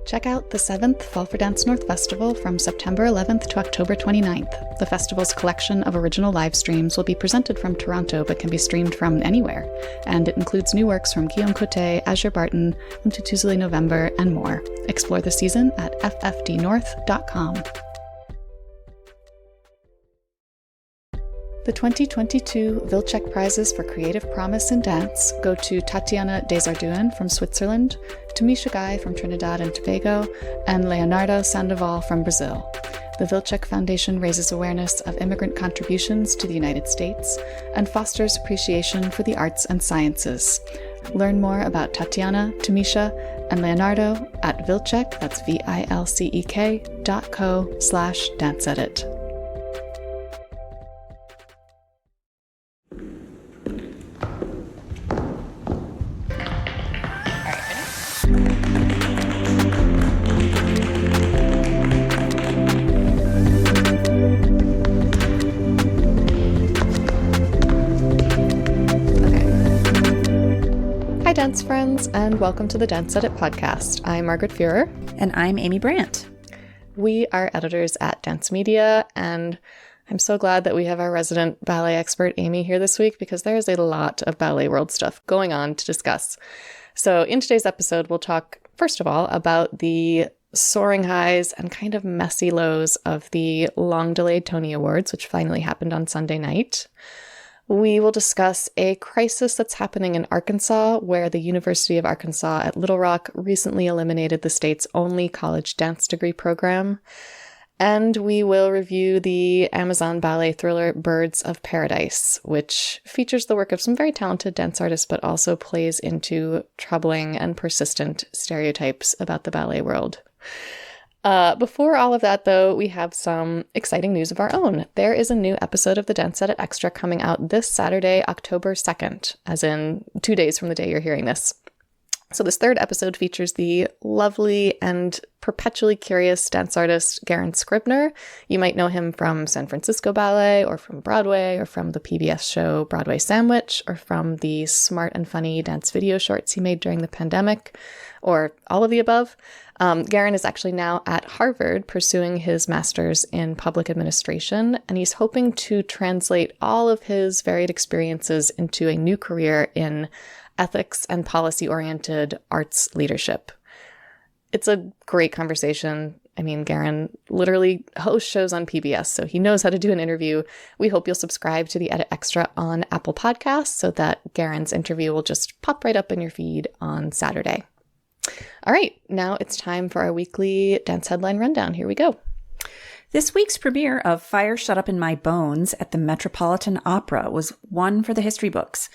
Check out the 7th Fall for Dance North Festival from September 11th to October 29th. The festival's collection of original live streams will be presented from Toronto but can be streamed from anywhere. And it includes new works from Guillaume Cote, Azure Barton, Umtutuzile November, and more. Explore the season at ffdnorth.com. The 2022 Wilczek Prizes for Creative Promise in Dance go to Tatiana Desardouen from Switzerland, Tamisha Guy from Trinidad and Tobago, and Leonardo Sandoval from Brazil. The Wilczek Foundation raises awareness of immigrant contributions to the United States and fosters appreciation for the arts and sciences. Learn more about Tatiana, Tamisha, and Leonardo at Wilczek, that's vilcek.co/danceedit. Hi Dance friends, and welcome to the Dance Edit podcast. I'm Margaret Fuhrer. And I'm Amy Brandt. We are editors at Dance Media, and I'm so glad that we have our resident ballet expert, Amy, here this week because there is a lot of ballet world stuff going on to discuss. So in today's episode, we'll talk, first of all, about the soaring highs and kind of messy lows of the long-delayed Tony Awards, which finally happened on Sunday night. We will discuss a crisis that's happening in Arkansas, where the University of Arkansas at Little Rock recently eliminated the state's only college dance degree program. And we will review the Amazon ballet thriller Birds of Paradise, which features the work of some very talented dance artists, but also plays into troubling and persistent stereotypes about the ballet world. Before all of that, though, we have some exciting news of our own. There is a new episode of the Dance Edit Extra coming out this Saturday, October 2nd, as in 2 days from the day you're hearing this. So this third episode features the lovely and perpetually curious dance artist Garen Scribner. You might know him from San Francisco Ballet, or from Broadway, or from the PBS show Broadway Sandwich, or from the smart and funny dance video shorts he made during the pandemic, or all of the above. Garen is actually now at Harvard pursuing his master's in public administration, and he's hoping to translate all of his varied experiences into a new career in ethics and policy-oriented arts leadership. It's a great conversation. I mean, Garen literally hosts shows on PBS, so he knows how to do an interview. We hope you'll subscribe to the Edit Extra on Apple Podcasts so that Garen's interview will just pop right up in your feed on Saturday. All right, now it's time for our weekly dance headline rundown. Here we go. This week's premiere of Fire Shut Up in My Bones at the Metropolitan Opera was one for the history books.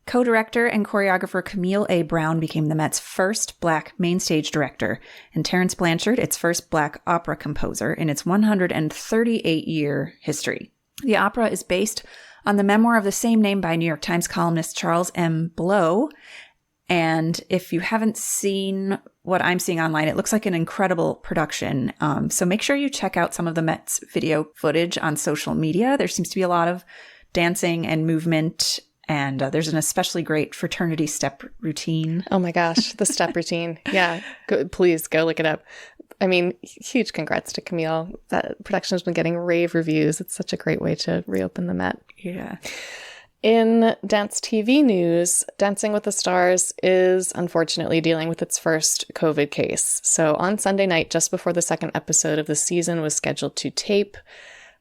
Co-director and choreographer Camille A. Brown became the Met's first Black mainstage director, and Terence Blanchard its first Black opera composer in its 138-year history. The opera is based on the memoir of the same name by New York Times columnist Charles M. Blow. And if you haven't seen what I'm seeing online, it looks like an incredible production. So make sure you check out some of the Met's video footage on social media. There seems to be a lot of dancing and movement, and there's an especially great fraternity step routine. Oh my gosh, the step routine. Yeah, please go look it up. I mean, huge congrats to Camille. That production has been getting rave reviews. It's such a great way to reopen the Met. Yeah. In dance TV news, Dancing with the Stars is unfortunately dealing with its first COVID case. So on Sunday night, just before the second episode of the season was scheduled to tape,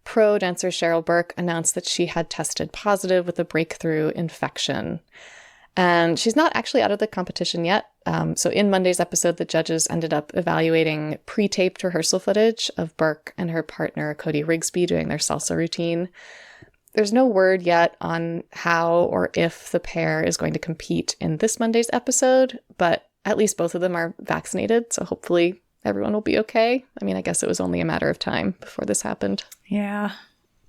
pro dancer Cheryl Burke announced that she had tested positive with a breakthrough infection. And she's not actually out of the competition yet. So in Monday's episode, the judges ended up evaluating pre-taped rehearsal footage of Burke and her partner Cody Rigsby doing their salsa routine. There's no word yet on how or if the pair is going to compete in this Monday's episode, but at least both of them are vaccinated, so hopefully everyone will be okay. I mean, I guess it was only a matter of time before this happened. Yeah.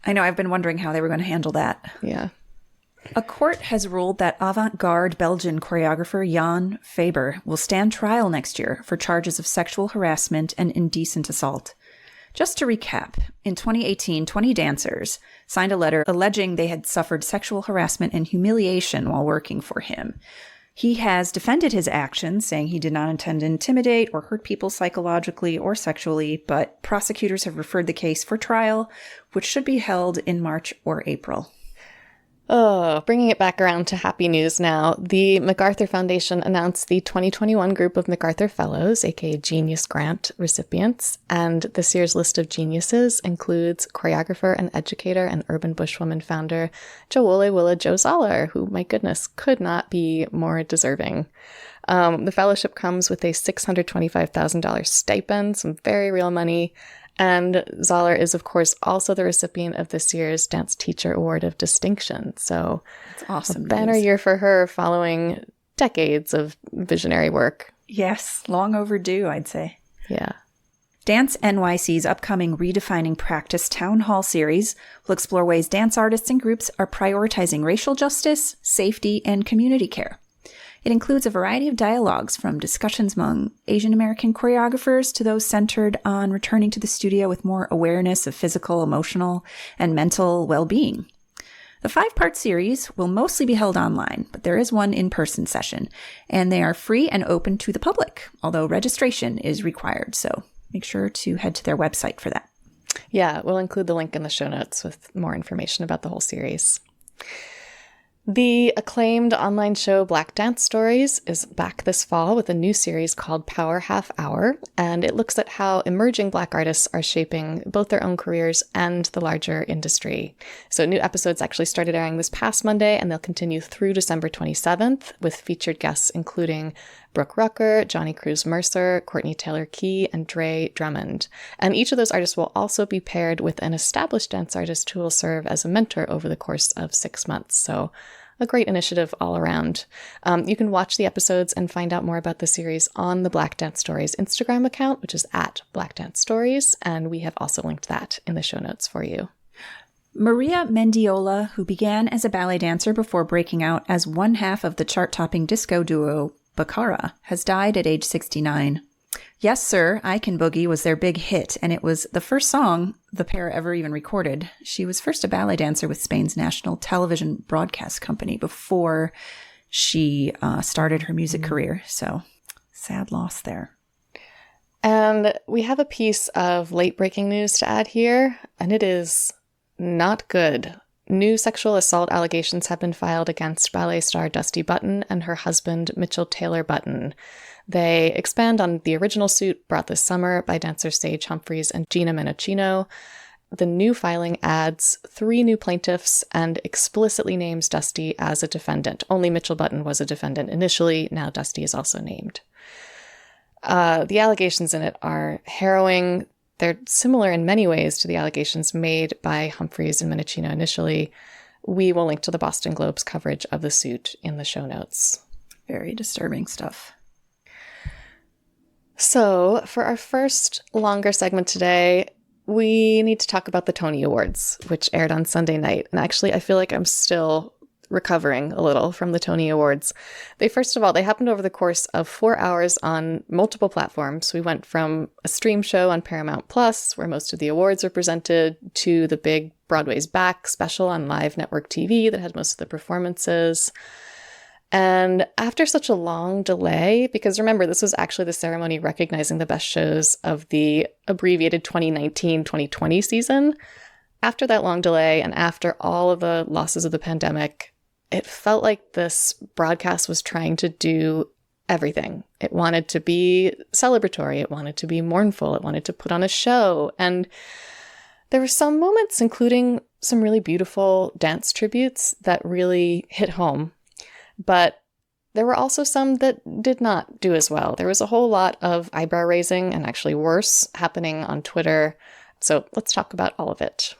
I know, I've been wondering how they were going to handle that. Yeah. A court has ruled that avant-garde Belgian choreographer Jan Faber will stand trial next year for charges of sexual harassment and indecent assault. Just to recap, in 2018, 20 dancers signed a letter alleging they had suffered sexual harassment and humiliation while working for him. He has defended his actions, saying he did not intend to intimidate or hurt people psychologically or sexually, but prosecutors have referred the case for trial, which should be held in March or April. Oh, bringing it back around to happy news now. The MacArthur Foundation announced the 2021 group of MacArthur Fellows, aka Genius Grant recipients, and this year's list of geniuses includes choreographer and educator and urban bushwoman founder Jawole Willa Jo Zollar, who, my goodness, could not be more deserving. The fellowship comes with a $625,000 stipend, some very real money. And Zollar is, of course, also the recipient of this year's Dance Teacher Award of Distinction. So that's awesome. A banner year for her following decades of visionary work. Yes, long overdue, I'd say. Yeah. Dance NYC's upcoming Redefining Practice Town Hall series will explore ways dance artists and groups are prioritizing racial justice, safety, and community care. It includes a variety of dialogues from discussions among Asian American choreographers to those centered on returning to the studio with more awareness of physical, emotional, and mental well-being. The 5-part series will mostly be held online, but there is one in-person session, and they are free and open to the public, although registration is required, so make sure to head to their website for that. Yeah, we'll include the link in the show notes with more information about the whole series. The acclaimed online show Black Dance Stories is back this fall with a new series called Power Half Hour, and it looks at how emerging Black artists are shaping both their own careers and the larger industry. So new episodes actually started airing this past Monday, and they'll continue through December 27th with featured guests including Brooke Rucker, Johnny Cruz Mercer, Courtney Taylor Key, and Dre Drummond. And each of those artists will also be paired with an established dance artist who will serve as a mentor over the course of 6 months. So a great initiative all around. You can watch the episodes and find out more about the series on the Black Dance Stories Instagram account, which is at Black Dance Stories, and we have also linked that in the show notes for you. Maria Mendiola, who began as a ballet dancer before breaking out as one half of the chart-topping disco duo Baccara, has died at age 69. Yes, Sir, I Can Boogie was their big hit, and it was the first song the pair ever even recorded. She was first a ballet dancer with Spain's national television broadcast company before she started her music career. So, sad loss there. And we have a piece of late-breaking news to add here, and it is not good. New sexual assault allegations have been filed against ballet star Dusty Button and her husband, Mitchell Taylor Button. They expand on the original suit brought this summer by dancers Sage Humphreys and Gina Menachino. The new filing adds 3 new plaintiffs and explicitly names Dusty as a defendant. Only Mitchell Button was a defendant initially. Now Dusty is also named. The allegations in it are harrowing. They're similar in many ways to the allegations made by Humphreys and Menachino initially. We will link to the Boston Globe's coverage of the suit in the show notes. Very disturbing stuff. So, for our first longer segment today, we need to talk about the Tony Awards, which aired on Sunday night. And actually, I feel like I'm still recovering a little from the Tony Awards. First of all, they happened over the course of 4 hours on multiple platforms. We went from a stream show on Paramount Plus, where most of the awards were presented, to the big Broadway's Back special on live network TV that had most of the performances. And after such a long delay, because remember, this was actually the ceremony recognizing the best shows of the abbreviated 2019-2020 season, after that long delay and after all of the losses of the pandemic, it felt like this broadcast was trying to do everything. It wanted to be celebratory. It wanted to be mournful. It wanted to put on a show. And there were some moments, including some really beautiful dance tributes, that really hit home. But there were also some that did not do as well. There was a whole lot of eyebrow raising, and actually worse, happening on Twitter. So let's talk about all of it.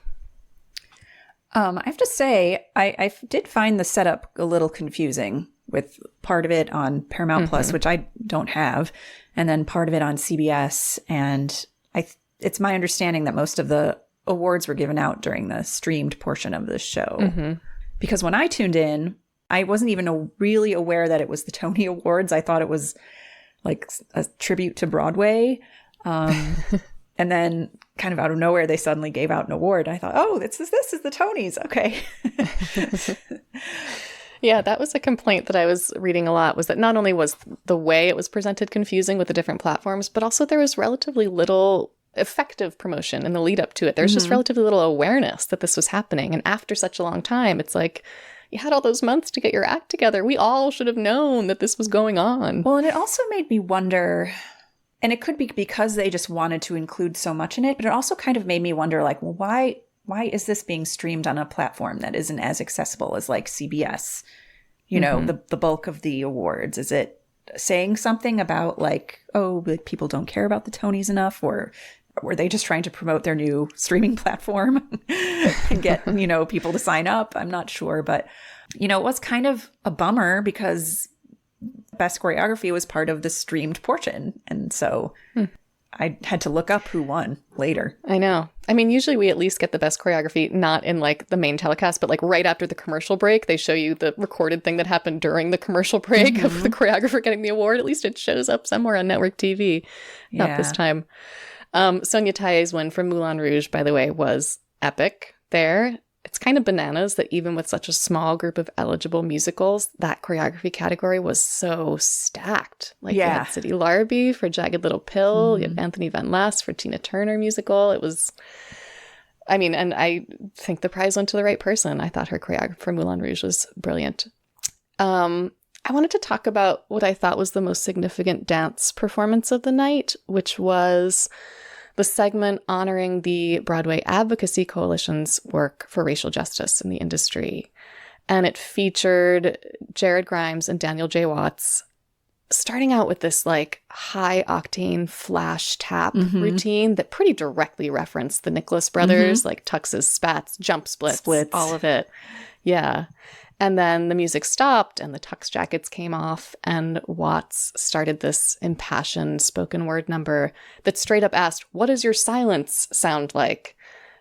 I have to say, I did find the setup a little confusing, with part of it on Paramount Plus, which I don't have, and then part of it on CBS. And it's my understanding that most of the awards were given out during the streamed portion of the show. Because when I tuned in, I wasn't even really aware that it was the Tony Awards. I thought it was like a tribute to Broadway. And then kind of out of nowhere, they suddenly gave out an award. I thought, oh, this is the Tonys. Okay. Yeah, that was a complaint that I was reading a lot, was that not only was the way it was presented confusing with the different platforms, but also there was relatively little effective promotion in the lead up to it. There's just relatively little awareness that this was happening. And after such a long time, it's like, you had all those months to get your act together. We all should have known that this was going on. Well, and it also made me wonder, and it could be because they just wanted to include so much in it, but it also kind of made me wonder, like, well, why is this being streamed on a platform that isn't as accessible as like CBS? You know, the bulk of the awards. Is it saying something about like, oh, like people don't care about the Tonys enough, or were they just trying to promote their new streaming platform and get, you know, people to sign up? I'm not sure, but you know, it was kind of a bummer because Best Choreography was part of the streamed portion, and so I had to look up who won later. I know. I mean, usually we at least get the best choreography, not in like the main telecast, but like right after the commercial break, they show you the recorded thing that happened during the commercial break of the choreographer getting the award. At least it shows up somewhere on network TV. Not this time. Sonia Taye's win for Moulin Rouge, by the way, was epic there. It's kind of bananas that even with such a small group of eligible musicals, that choreography category was so stacked. Like you had City Larby for Jagged Little Pill, you had Anthony Van Ness for Tina Turner musical. It was, I mean, and I think the prize went to the right person. I thought her choreography for Moulin Rouge was brilliant. I wanted to talk about what I thought was the most significant dance performance of the night, which was the segment honoring the Broadway Advocacy Coalition's work for racial justice in the industry. And it featured Jared Grimes and Daniel J. Watts starting out with this like high octane flash tap routine that pretty directly referenced the Nicholas brothers, like tuxes, spats, jump splits, all of it. Yeah. And then the music stopped and the tux jackets came off and Watts started this impassioned spoken word number that straight up asked, "What does your silence sound like?"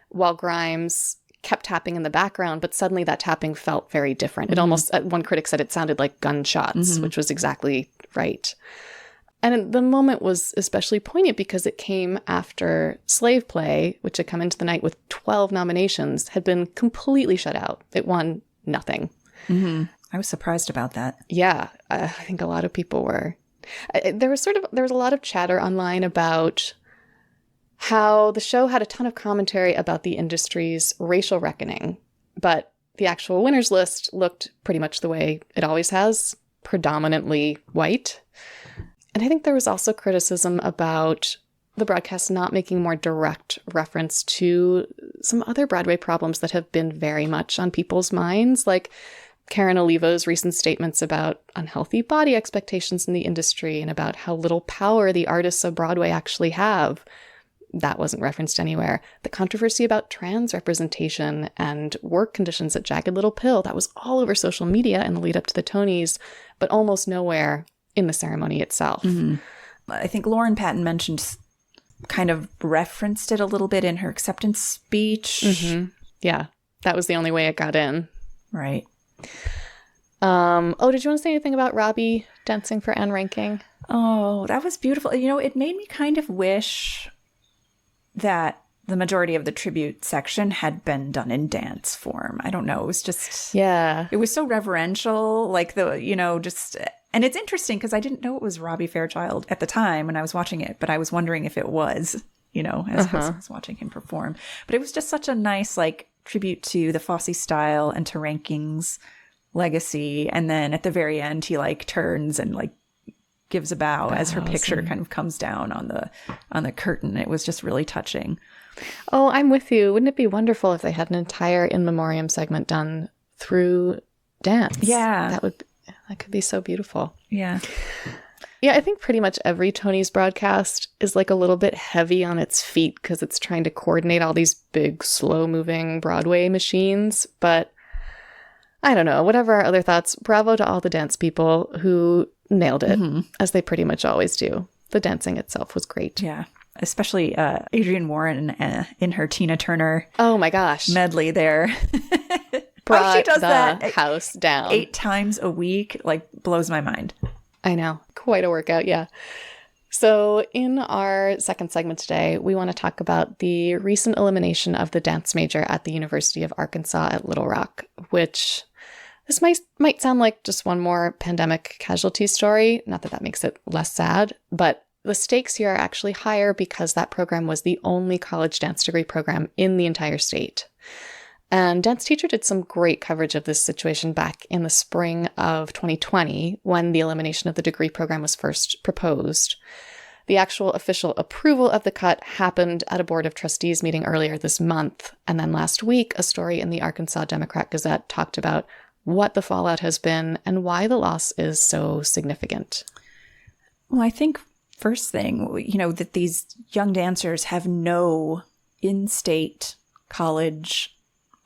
While Grimes kept tapping in the background, but suddenly that tapping felt very different. It almost, one critic said it sounded like gunshots, which was exactly right. And the moment was especially poignant because it came after Slave Play, which had come into the night with 12 nominations, had been completely shut out. It won nothing. I was surprised about that. Yeah, I think a lot of people were. There was a lot of chatter online about how the show had a ton of commentary about the industry's racial reckoning, but the actual winners list looked pretty much the way it always has, predominantly white. And I think there was also criticism about the broadcast not making more direct reference to some other Broadway problems that have been very much on people's minds, like Karen Olivo's recent statements about unhealthy body expectations in the industry and about how little power the artists of Broadway actually have. That wasn't referenced anywhere. The controversy about trans representation and work conditions at Jagged Little Pill, that was all over social media in the lead up to the Tonys, but almost nowhere in the ceremony itself. I think Lauren Patton kind of referenced it a little bit in her acceptance speech. Yeah, that was the only way it got in. Right. Did you want to say anything about Robbie dancing for Anne Ranking? Oh, that was beautiful. You know, it made me kind of wish that the majority of the tribute section had been done in dance form. I don't know. It was just, it was so reverential, like and it's interesting because I didn't know it was Robbie Fairchild at the time when I was watching it, but I was wondering if it was, as I was watching him perform. But it was just such a nice, like, tribute to the Fosse style and to Ranking's legacy. And then at the very end, he like turns and like gives a bow as her picture kind of comes down on the curtain. It was just really touching. Oh, I'm with you. Wouldn't it be wonderful if they had an entire in memoriam segment done through dance? Yeah. That could be so beautiful. Yeah. Yeah, I think pretty much every Tony's broadcast is like a little bit heavy on its feet because it's trying to coordinate all these big, slow-moving Broadway machines. But I don't know. Whatever our other thoughts, bravo to all the dance people who nailed it, as they pretty much always do. The dancing itself was great. Yeah. Especially Adrienne Warren in her Tina Turner medley there. Brought she does that house down 8 times a week, like, blows my mind. I know. Quite a workout, yeah. So in our second segment today, we want to talk about the recent elimination of the dance major at the University of Arkansas at Little Rock, which This might sound like just one more pandemic casualty story, not that that makes it less sad, but the stakes here are actually higher because that program was the only college dance degree program in the entire state. And Dance Teacher did some great coverage of this situation back in the spring of 2020 when the elimination of the degree program was first proposed. The actual official approval of the cut happened at a Board of Trustees meeting earlier this month. And then last week, a story in the Arkansas Democrat-Gazette talked about what the fallout has been and why the loss is so significant. Well, I think first thing, that these young dancers have no in-state college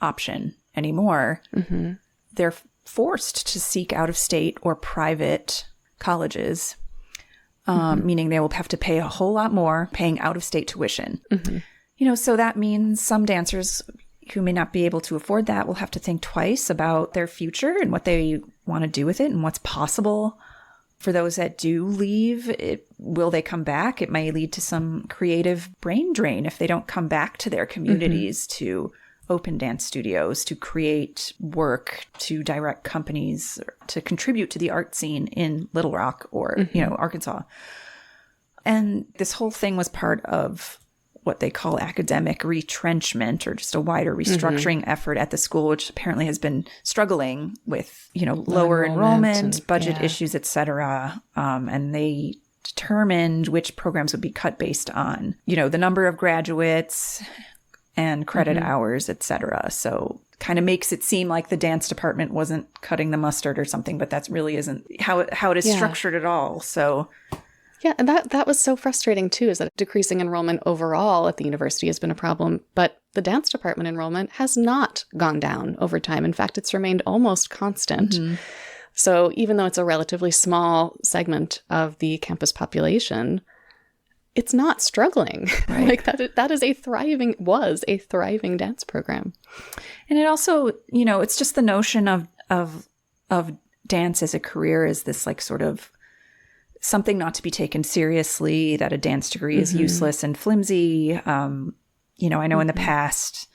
option anymore. Mm-hmm. They're forced to seek out-of-state or private colleges, meaning they will have to pay a whole lot more paying out-of-state tuition. Mm-hmm. So that means some dancers who may not be able to afford that will have to think twice about their future and what they want to do with it and what's possible. For those that do leave, will they come back? It may lead to some creative brain drain if they don't come back to their communities to open dance studios, to create work, to direct companies, to contribute to the art scene in Little Rock or, Arkansas. And this whole thing was part of what they call academic retrenchment, or just a wider restructuring effort at the school, which apparently has been struggling with, lower enrollment and, budget issues, et cetera. And they determined which programs would be cut based on, the number of graduates and credit hours, et cetera. So kind of makes it seem like the dance department wasn't cutting the mustard or something, but that really isn't how it is structured at all. So yeah, and that was so frustrating too, is that decreasing enrollment overall at the university has been a problem, but the dance department enrollment has not gone down over time. In fact, it's remained almost constant. Mm-hmm. So even though it's a relatively small segment of the campus population, it's not struggling. Right. Like that is was a thriving dance program. And it also, it's just the notion of dance as a career is this like sort of something not to be taken seriously, that a dance degree is useless and flimsy. I know in the past,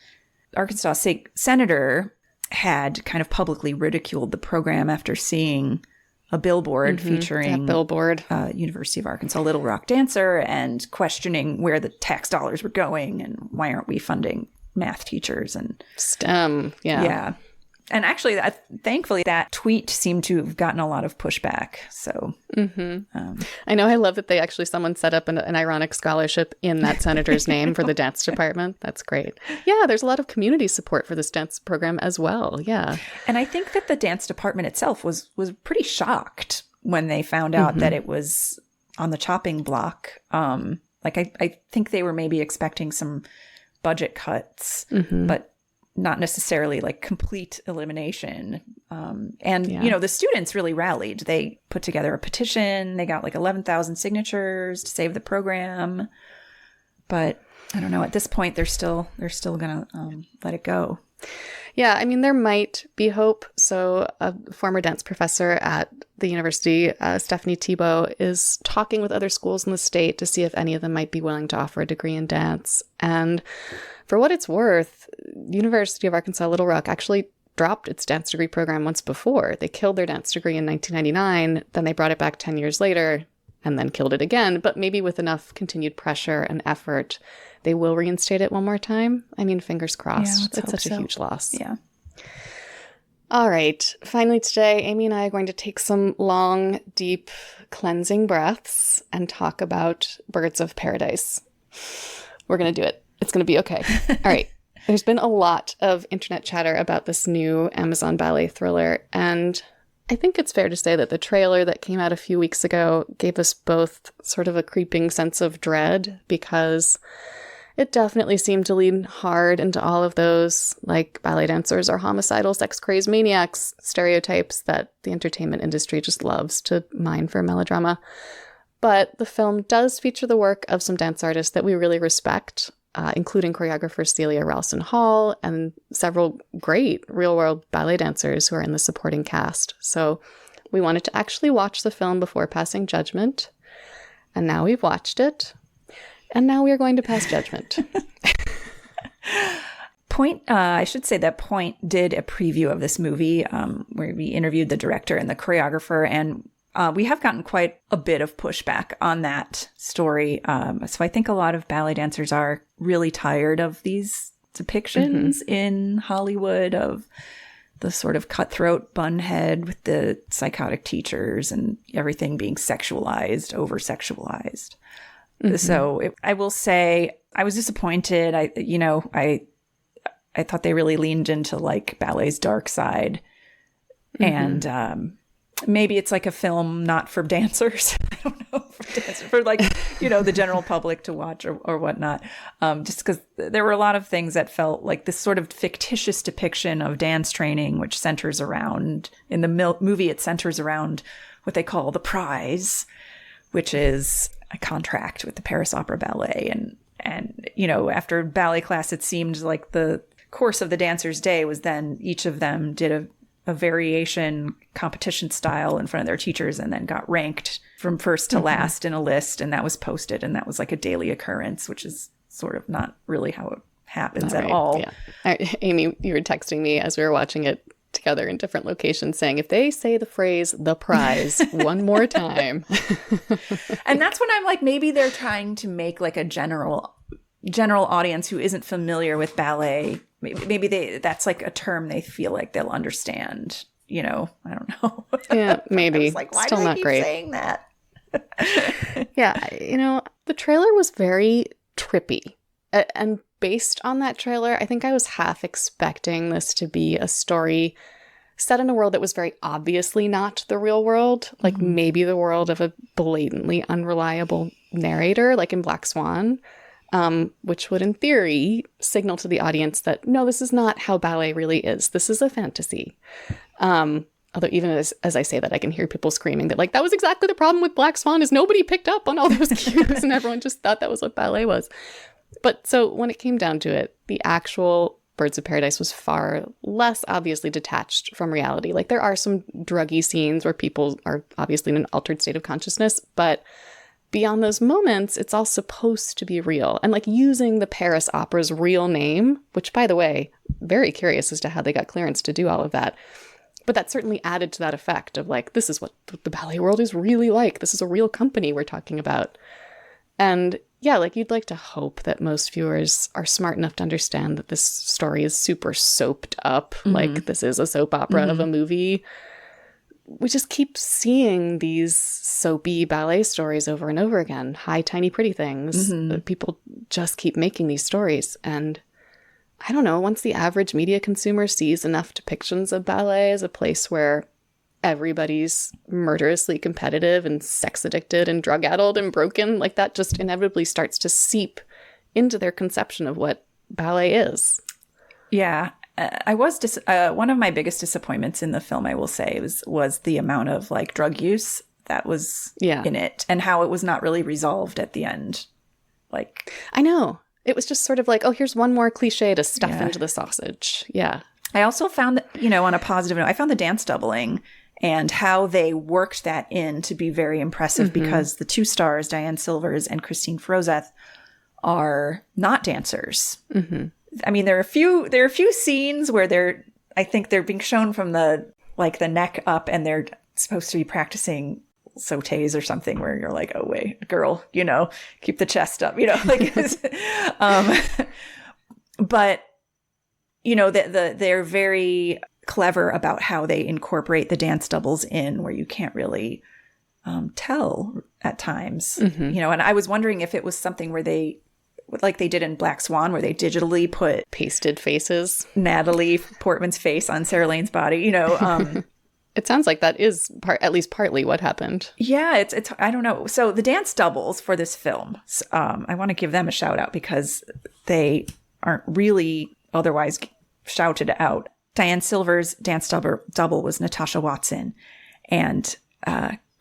Arkansas State Senator had kind of publicly ridiculed the program after seeing a billboard featuring University of Arkansas Little Rock dancer and questioning where the tax dollars were going and why aren't we funding math teachers and STEM. Yeah. And actually, thankfully, that tweet seemed to have gotten a lot of pushback. So I know. I love that someone set up an ironic scholarship in that senator's name for the dance department. That's great. Yeah, there's a lot of community support for this dance program as well. Yeah. And I think that the dance department itself was pretty shocked when they found out that it was on the chopping block. I think they were maybe expecting some budget cuts, but not necessarily like complete elimination. The students really rallied. They put together a petition. They got like 11,000 signatures to save the program. But I don't know, at this point, they're still going to let it go. Yeah, I mean, there might be hope. So a former dance professor at the university, Stephanie Thibault, is talking with other schools in the state to see if any of them might be willing to offer a degree in dance. And for what it's worth, University of Arkansas Little Rock actually dropped its dance degree program once before. They killed their dance degree in 1999, then they brought it back 10 years later, and then killed it again. But maybe with enough continued pressure and effort, they will reinstate it one more time. I mean, fingers crossed. Yeah, it's such a huge loss. Yeah. All right. Finally today, Amy and I are going to take some long, deep, cleansing breaths and talk about Birds of Paradise. We're going to do it. It's going to be okay. All right. There's been a lot of internet chatter about this new Amazon ballet thriller, and I think it's fair to say that the trailer that came out a few weeks ago gave us both sort of a creeping sense of dread, because it definitely seemed to lean hard into all of those, like, ballet dancers are homicidal, sex-crazed maniacs stereotypes that the entertainment industry just loves to mine for melodrama. But the film does feature the work of some dance artists that we really respect, including choreographer Celia Ralston Hall and several great real-world ballet dancers who are in the supporting cast. So we wanted to actually watch the film before passing judgment. And now we've watched it. And now we are going to pass judgment. Point, I should say that Point did a preview of this movie where we interviewed the director and the choreographer, and we have gotten quite a bit of pushback on that story. So I think a lot of ballet dancers are really tired of these depictions in Hollywood of the sort of cutthroat bunhead with the psychotic teachers and everything being sexualized, over-sexualized. So I will say I was disappointed. I thought they really leaned into like ballet's dark side. And maybe it's like a film not for dancers. I don't know, for like, the general public to watch or whatnot. Just because there were a lot of things that felt like this sort of fictitious depiction of dance training, which centers around, in the movie, it centers around what they call the prize, which is a contract with the Paris Opera Ballet. And after ballet class, it seemed like the course of the dancer's day was then each of them did a variation competition style in front of their teachers and then got ranked from first to last in a list, and that was posted, and that was like a daily occurrence, which is sort of not really how it happens at all. Yeah. Amy, you were texting me as we were watching it together in different locations saying, if they say the phrase "the prize" one more time. And that's when I'm like, maybe they're trying to make like a general audience who isn't familiar with ballet. Maybe that's like a term they feel like they'll understand. I don't know. Yeah, maybe. I was like, why Still do they not keep great. saying that? Yeah, the trailer was very trippy. And based on that trailer, I think I was half expecting this to be a story set in a world that was very obviously not the real world, like maybe the world of a blatantly unreliable narrator, like in Black Swan. Which would, in theory, signal to the audience that, no, this is not how ballet really is. This is a fantasy. Although even as I say that, I can hear people screaming that, like, that was exactly the problem with Black Swan, is nobody picked up on all those cues and everyone just thought that was what ballet was. But so when it came down to it, the actual Birds of Paradise was far less obviously detached from reality. Like, there are some druggy scenes where people are obviously in an altered state of consciousness, but beyond those moments, it's all supposed to be real. And like using the Paris Opera's real name, which, by the way, very curious as to how they got clearance to do all of that. But that certainly added to that effect of like, this is what the ballet world is really like. This is a real company we're talking about. And yeah, like you'd like to hope that most viewers are smart enough to understand that this story is super soaped up. Like this is a soap opera of a movie. We just keep seeing these soapy ballet stories over and over again. Hi, Tiny Pretty Things. People just keep making these stories. And I don't know, once the average media consumer sees enough depictions of ballet as a place where everybody's murderously competitive and sex addicted and drug addled and broken, like that just inevitably starts to seep into their conception of what ballet is. Yeah. I was one of my biggest disappointments in the film, I will say, was the amount of like drug use that was in it and how it was not really resolved at the end. Like, I know. It was just sort of like, oh, here's one more cliche to stuff into the sausage. Yeah. I also found that, on a positive note, I found the dance doubling and how they worked that in to be very impressive because the two stars, Diane Silvers and Christine Frozeth, are not dancers. I mean, there are a few scenes where I think they're being shown from the neck up and they're supposed to be practicing sautés or something where you're like, oh wait, girl, keep the chest up, like, but they're very clever about how they incorporate the dance doubles in where you can't really tell at times, and I was wondering if it was something where they, like they did in Black Swan, where they digitally put pasted faces, Natalie Portman's face on Sarah Lane's body, It sounds like that is at least partly what happened. Yeah, it's I don't know. So the dance doubles for this film, I want to give them a shout out because they aren't really otherwise shouted out. Diane Silver's dance double was Natasha Watson, and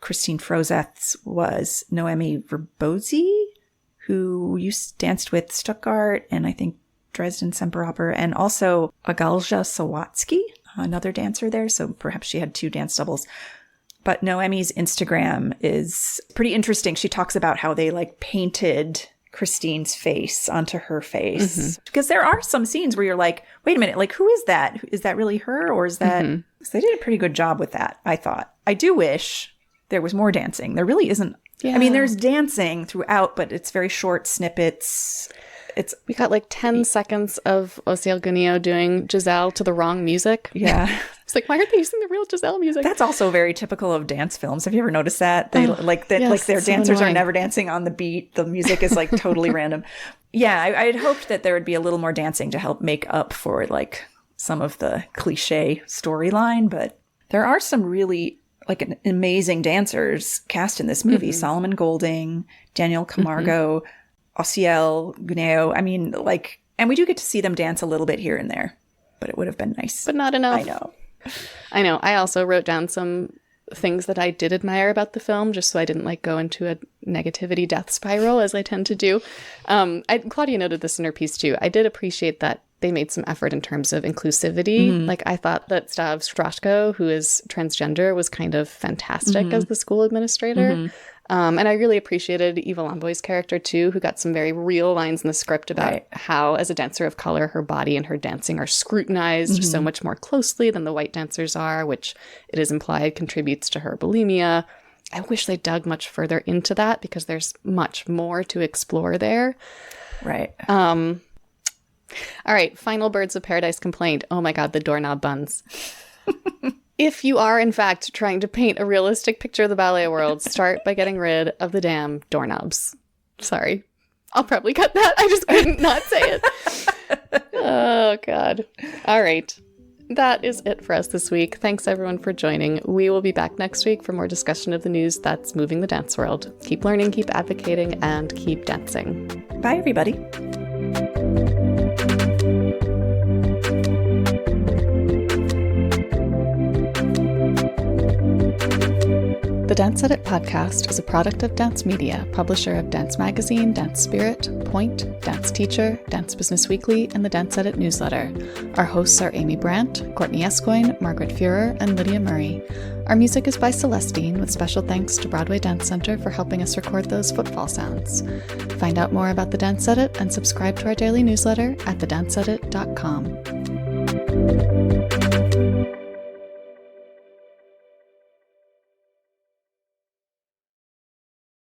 Christine Frozeth's was Noemi Verbozy, who danced with Stuttgart and I think Dresden Semperoper, and also Agalja Sawatsky, another dancer there. So perhaps she had two dance doubles. But Noemi's Instagram is pretty interesting. She talks about how they like painted Christine's face onto her face. Because there are some scenes where you're like, wait a minute, like, who is that? Is that really her? Or is that... So they did a pretty good job with that, I thought. I do wish there was more dancing. There really isn't. Yeah. I mean, there's dancing throughout, but it's very short snippets. We got like 10 seconds of Osiel Guneo doing Giselle to the wrong music. Yeah. It's like, why aren't they using the real Giselle music? That's also very typical of dance films. Have you ever noticed that? They like their dancers are never dancing on the beat. The music is like totally random. Yeah, I'd hoped that there would be a little more dancing to help make up for like some of the cliche storyline, but there are some really like amazing dancers cast in this movie. Solomon Golding, Daniel Camargo, Osiel Guneo. I mean, like, and we do get to see them dance a little bit here and there, but it would have been nice. But not enough. I know. I also wrote down some things that I did admire about the film, just so I didn't like go into a negativity death spiral as I tend to do. Claudia noted this in her piece too. I did appreciate that they made some effort in terms of inclusivity. Like, I thought that Stav Strashko, who is transgender, was kind of fantastic as the school administrator. And I really appreciated Eva Lomboy's character, too, who got some very real lines in the script about how, as a dancer of color, her body and her dancing are scrutinized so much more closely than the white dancers are, which it is implied contributes to her bulimia. I wish they dug much further into that because there's much more to explore there. Right. All right, final Birds of Paradise complaint. Oh my God, the doorknob buns. If you are, in fact, trying to paint a realistic picture of the ballet world, start by getting rid of the damn doorknobs. Sorry. I'll probably cut that. I just couldn't not say it. Oh, God. All right. That is it for us this week. Thanks, everyone, for joining. We will be back next week for more discussion of the news that's moving the dance world. Keep learning, keep advocating, and keep dancing. Bye, everybody. The Dance Edit podcast is a product of Dance Media, publisher of Dance Magazine, Dance Spirit, Point, Dance Teacher, Dance Business Weekly, and the Dance Edit newsletter. Our hosts are Amy Brandt, Courtney Escoyne, Margaret Fuhrer, and Lydia Murray. Our music is by Celestine, with special thanks to Broadway Dance Center for helping us record those footfall sounds. Find out more about the Dance Edit and subscribe to our daily newsletter at thedanceedit.com.